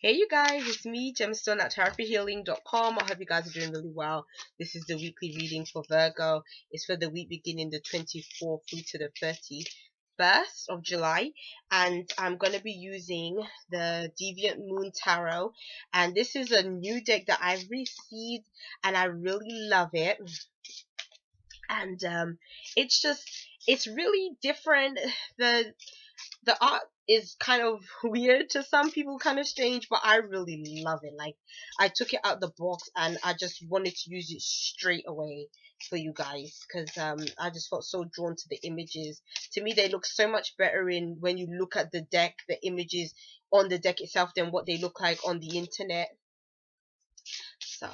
Hey you guys, it's me, Gemstone at therapyhealing.com. I hope you guys are doing really well. This is the weekly reading for Virgo. It's for the week beginning the 24th through to the 31st of July. And I'm going to be using the Deviant Moon Tarot. And this is a new deck that I've received and I really love it. And it's really different. The art is kind of weird to some people, kind of strange, but I really love it. Like, I took it out the box and I just wanted to use it straight away for you guys because I just felt so drawn to the images. To me, they look so much better in when you look at the deck, the images on the deck itself, than what they look like on the internet. So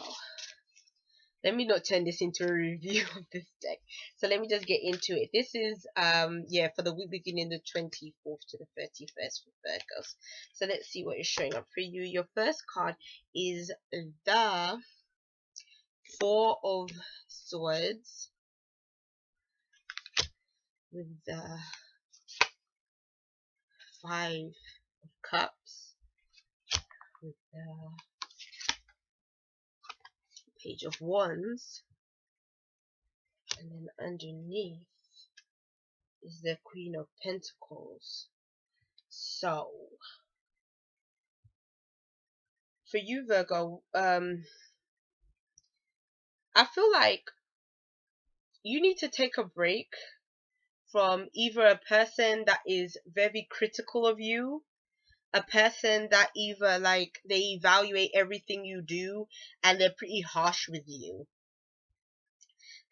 let me not turn this into a review of this deck. So let me just get into it. This is for the week beginning the 24th to the 31st for Virgos. So let's see what is showing up for you. Your first card is the Four of Swords with the Five of Cups with the Page of Wands, and then underneath is the Queen of Pentacles. So for you, Virgo, I feel like you need to take a break from either a person that is very critical of you, a person that either like they evaluate everything you do and they're pretty harsh with you.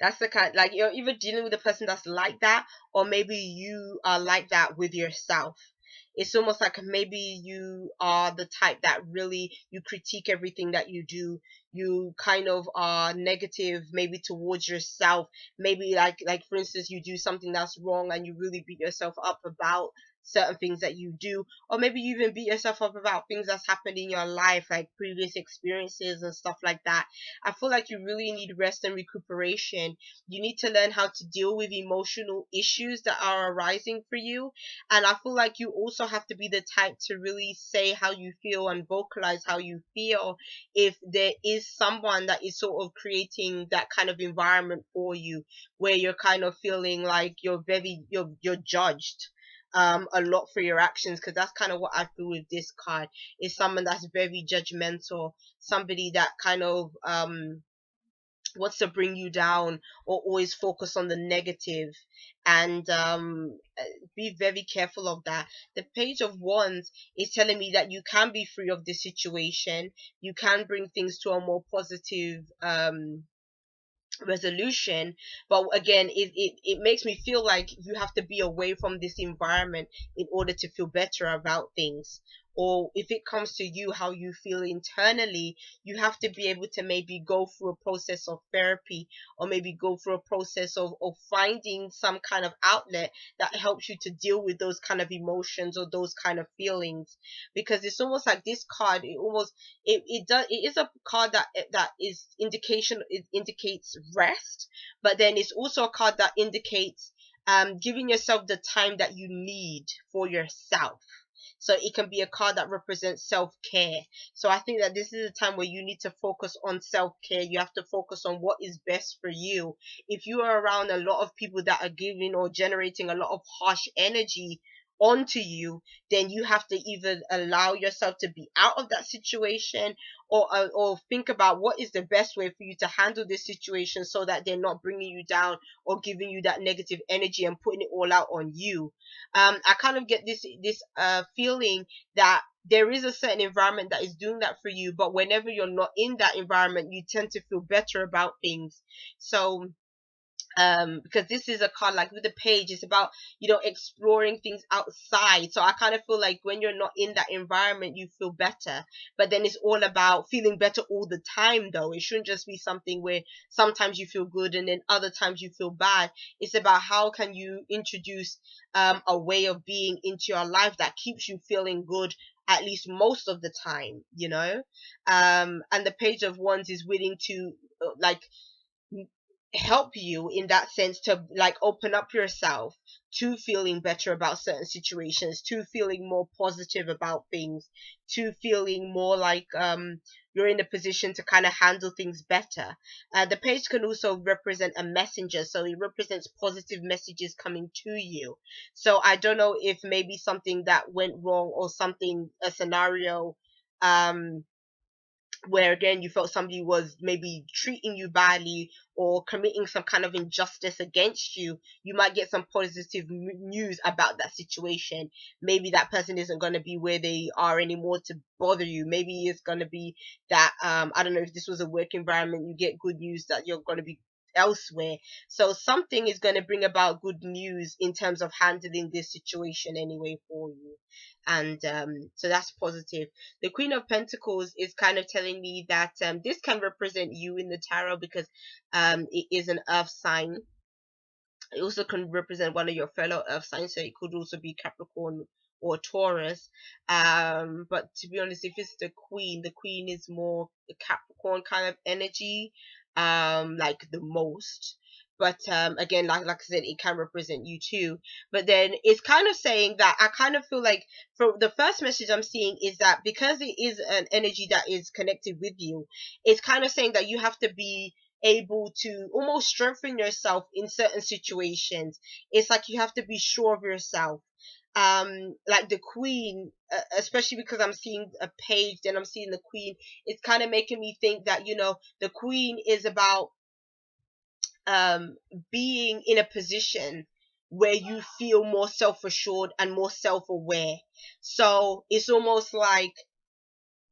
That's the kind, like, you're either dealing with a person that's like that, or maybe you are like that with yourself. It's almost like maybe you are the type that really, you critique everything that you do. You kind of are negative maybe towards yourself. Maybe like for instance, you do something that's wrong and you really beat yourself up about certain things that you do, or maybe you even beat yourself up about things that's happened in your life, like previous experiences and stuff like that. I feel like you really need rest and recuperation. You need to learn how to deal with emotional issues that are arising for you. And I feel like you also have to be the type to really say how you feel and vocalize how you feel if there is someone that is sort of creating that kind of environment for you, where you're kind of feeling like you're judged a lot for your actions, because that's kind of what I feel with this card. Is someone that's very judgmental, somebody that kind of wants to bring you down or always focus on the negative. And be very careful of that. The Page of Wands is telling me that you can be free of this situation. You can bring things to a more positive resolution, but again, it makes me feel like you have to be away from this environment in order to feel better about things. Or if it comes to you, how you feel internally, you have to be able to maybe go through a process of therapy, or maybe go through a process of finding some kind of outlet that helps you to deal with those kind of emotions or those kind of feelings. Because it's almost like this card, it is a card that is indication, it indicates rest, but then it's also a card that indicates giving yourself the time that you need for yourself. So it can be a card that represents self-care. So I think that this is a time where you need to focus on self-care. You have to focus on what is best for you. If you are around a lot of people that are giving or generating a lot of harsh energy onto you, then you have to either allow yourself to be out of that situation, or think about what is the best way for you to handle this situation so that they're not bringing you down or giving you that negative energy and putting it all out on you. I kind of get this feeling that there is a certain environment that is doing that for you, but whenever you're not in that environment, you tend to feel better about things. So because this is a card, like with the page, it's about, exploring things outside. So I kind of feel like when you're not in that environment, you feel better. But then it's all about feeling better all the time, though. It shouldn't just be something where sometimes you feel good and then other times you feel bad. It's about how can you introduce a way of being into your life that keeps you feeling good at least most of the time. And the Page of Wands is willing to like help you in that sense to like open up yourself to feeling better about certain situations, to feeling more positive about things, to feeling more like you're in a position to kind of handle things better. The page can also represent a messenger, so it represents positive messages coming to you. So I don't know if maybe something that went wrong, or something, a scenario um where again you felt somebody was maybe treating you badly or committing some kind of injustice against you, you might get some positive news about that situation. Maybe that person isn't going to be where they are anymore to bother you. Maybe it's going to be that I don't know, if this was a work environment, you get good news that you're going to be elsewhere. So something is going to bring about good news in terms of handling this situation anyway for you. And so that's positive. The Queen of Pentacles is kind of telling me that this can represent you in the tarot, because it is an earth sign. It also can represent one of your fellow earth signs, so it could also be Capricorn or Taurus. But to be honest, if it's the queen is more the Capricorn kind of energy, like the most. But again, like I said, it can represent you too. But then it's kind of saying that I kind of feel like, for the first message I'm seeing is that because it is an energy that is connected with you, it's kind of saying that you have to be able to almost strengthen yourself in certain situations. It's like you have to be sure of yourself. Like the queen, especially because I'm seeing a page, then I'm seeing the queen. It's kind of making me think that, the queen is about um being in a position where you feel more self-assured and more self-aware. So it's almost like,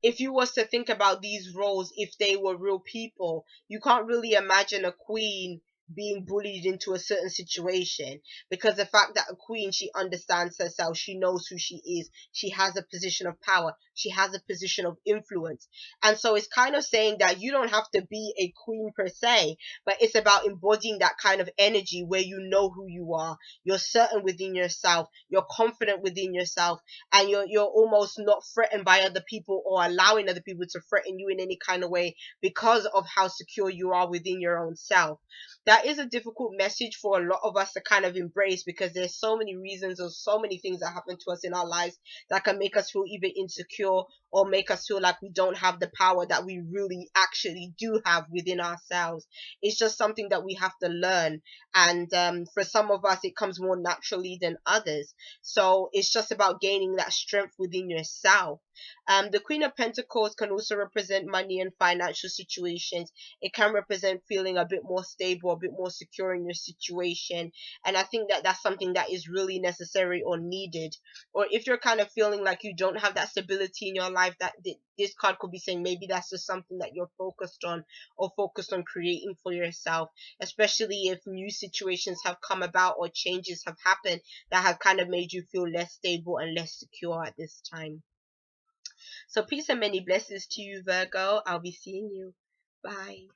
if you was to think about these roles, if they were real people, you can't really imagine a queen being bullied into a certain situation, because the fact that a queen, she understands herself, she knows who she is, she has a position of power, she has a position of influence. And so it's kind of saying that you don't have to be a queen per se, but it's about embodying that kind of energy where you know who you are, you're certain within yourself, you're confident within yourself, and you're almost not threatened by other people, or allowing other people to threaten you in any kind of way, because of how secure you are within your own self. That is a difficult message for a lot of us to kind of embrace, because there's so many reasons or so many things that happen to us in our lives that can make us feel either insecure, or make us feel like we don't have the power that we really actually do have within ourselves. It's just something that we have to learn. And for some of us, it comes more naturally than others. So it's just about gaining that strength within yourself. The Queen of Pentacles can also represent money and financial situations. It can represent feeling a bit more stable, a bit more secure in your situation. And I think that that's something that is really necessary or needed. Or if you're kind of feeling like you don't have that stability in your life, that this card could be saying maybe that's just something that you're focused on, or focused on creating for yourself, especially if new situations have come about or changes have happened that have kind of made you feel less stable and less secure at this time. So peace and many blessings to you, Virgo. I'll be seeing you. Bye.